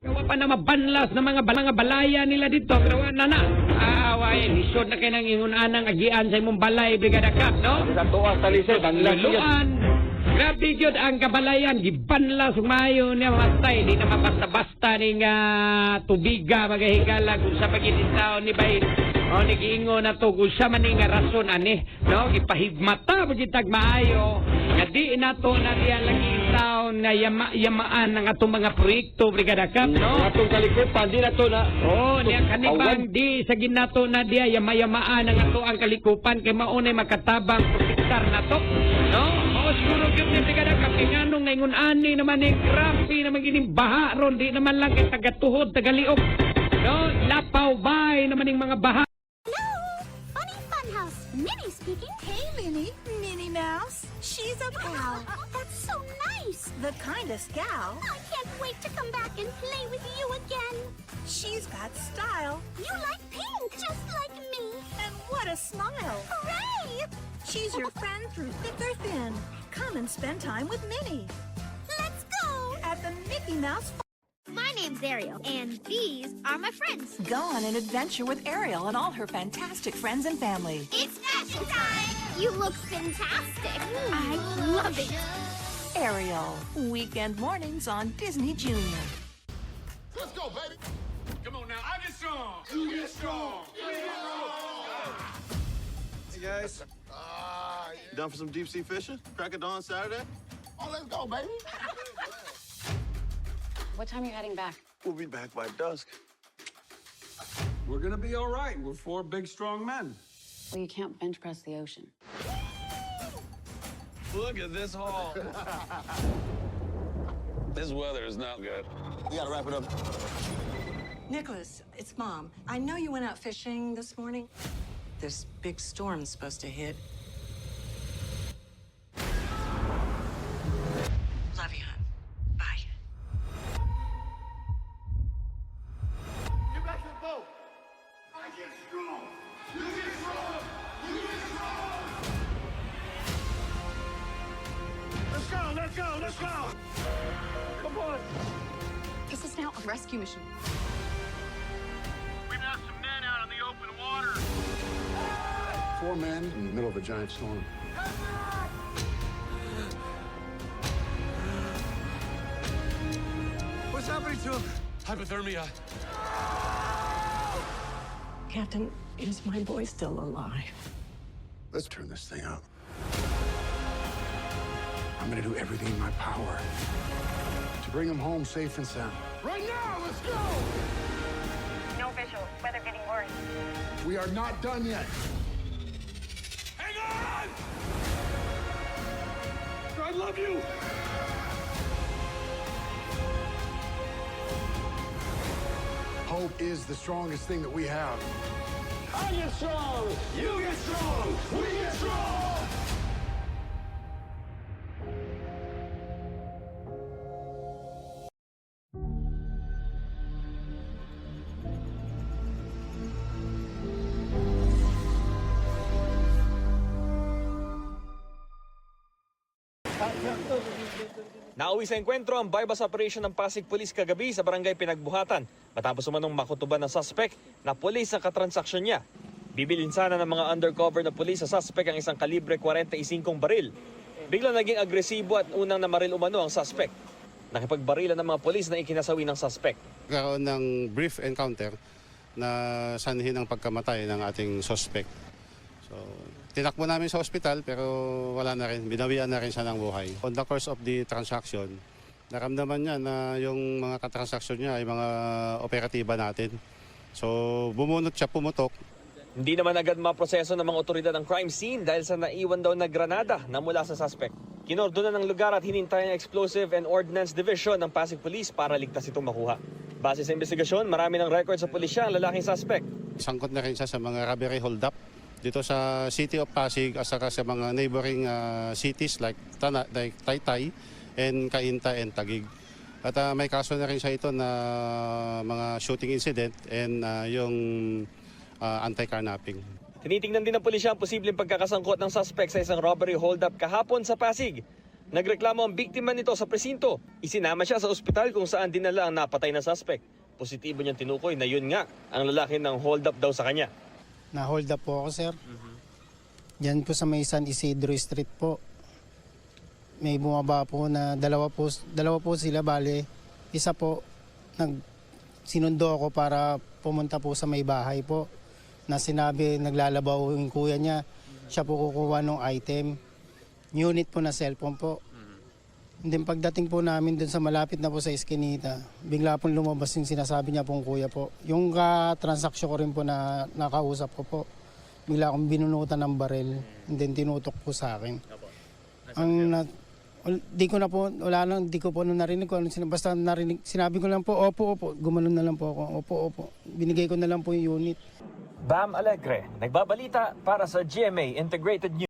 Gawa pa na mabanlas na mga balaya nila dito. Pero na. Away, lisod na kayo ng ingunanang agian sa imong balay, Brigada Cap, no? Sa tuwa sa lisod, ang Luluan. Grabe yun ang kabalayan. Gibanlas, umayo niya matay. Di na mabasta-basta ni nga tubiga, magahigala kung sa pag-initaw ni Bayin. O, nag-iingo na to kung siya man nga rason, ani. No? Ipahigmata, magitag maayo. Nga di na to na diya lagi taon na yamaan ng atong mga proyekto, Brigada Cap, no? Atong kalikupan, di na to na. Oo, niya kanibang di sa ginato na diya yama-yamaan ang ato ang kalikupan kay maunay makatabang protektar na to. No? Mao siguro gyud ni Brigada Cap nganong ngayon ani naman ni grabe naman gining baha ron di naman lang kay tagatuhod tagaliog. No? Lapaw bay naman ning mga baha. Funny Funhouse. Minnie speaking. Hey, Minnie. Minnie Mouse. She's a pal. That's so nice. The kindest gal. I can't wait to come back and play with you again. She's got style. You like pink, just like me. And what a smile. Hooray! She's your friend through thick or thin. Come and spend time with Minnie Let's go. at the Mickey Mouse. My name's Ariel, and these are my friends. Go on an adventure with Ariel and all her fantastic friends and family. It's fashion time. You look fantastic. I love it. Ariel, weekend mornings on Disney Junior. Let's go, baby. Come on now. I get strong. You get strong. Hey guys, done for some deep sea fishing? Crack of dawn Saturday? Oh, let's go, baby. What time are you heading back? We'll be back by dusk. We're gonna be all right. We're four big, strong men. Well, you can't bench press the ocean. Look at this haul. This weather is not good. We gotta wrap it up. Nicholas, it's Mom. I know you went out fishing this morning. This big storm's supposed to hit. Love you, hon. Bye. Get back to the boat. I get strong. You get strong. You get strong. Let's go. Let's go. Let's go. Come on. This is now a rescue mission. We've got some men out in the open water. 4 men in the middle of a giant storm. What's happening to him? Hypothermia. Captain, is my boy still alive? Let's turn this thing up. I'm gonna do everything in my power to bring him home safe and sound. Right now. Let's go. No visual. Weather getting worse. We are not done yet. Hang on. I love you. Hope is the strongest thing that we have. I get strong. You get strong. We get strong. Nauwi sa enkwentro ang bypass operation ng Pasig Police kagabi sa barangay Pinagbuhatan matapos umanong makutuban ng suspect na pulis ang katransaksyon niya. Bibilin sana ng mga undercover na pulis sa suspect ang isang kalibre 45 baril. Biglang naging agresibo at unang namaril umano ang suspect. Nakipagbarilan ng mga pulis na ikinasawi ng suspect. Nagkaroon ng brief encounter na sanhin ang pagkamatay ng ating suspect. So, tinakbo namin sa ospital pero wala na rin, binawian na rin siya ng buhay. On the course of the transaction, naramdaman niya na yung mga katransaksyon niya ay mga operatiba natin. So, bumunot siya, pumutok. Hindi naman agad maproseso ng mga otoridad ang crime scene dahil sa naiwan daw na granada na mula sa suspect. Kinordonan ng lugar at hinintay ng Explosive and Ordnance Division ng Pasig Police para ligtas itong makuha. Base sa investigasyon, marami ng record sa pulisya ang lalaking suspect. Sangkot na rin siya sa mga robbery hold-up dito sa City of Pasig at saka sa mga neighboring cities like Taytay and Cainta and Taguig. At may kaso na rin siya ito na mga shooting incident and yung anti-carnapping. Tinitingnan din ng pulisya ang posibleng pagkakasangkot ng suspect sa isang robbery hold-up kahapon sa Pasig. Nagreklamo ang biktima nito sa presinto. Isinama siya sa ospital kung saan dinala ang napatay na suspect. Positibo niyang tinukoy na yun nga ang lalaki ng hold up daw sa kanya. Na-hold up po ako, sir. Diyan po sa may San Isidro Street po. May bumaba po na dalawa po sila, bale. Isa po, sinundo ako para pumunta po sa may bahay po. Na sinabi, naglalabaw yung kuya niya. Siya po kukuha ng item. Unit po na cellphone po. And then pagdating po namin dun sa malapit na po sa Eskinita, bigla pong lumabas yung sinasabi niya pong kuya po. Yung transaksyon ko rin po na nakausap ko po, bigla akong binunutan ng baril and then tinutok po sa akin. Di ko po narinig ko. Basta narinig, sinabi ko lang po, opo, gumanon na lang po ako, opo. Binigay ko na lang po yung unit. Bam Alegre, nagbabalita para sa GMA Integrated News.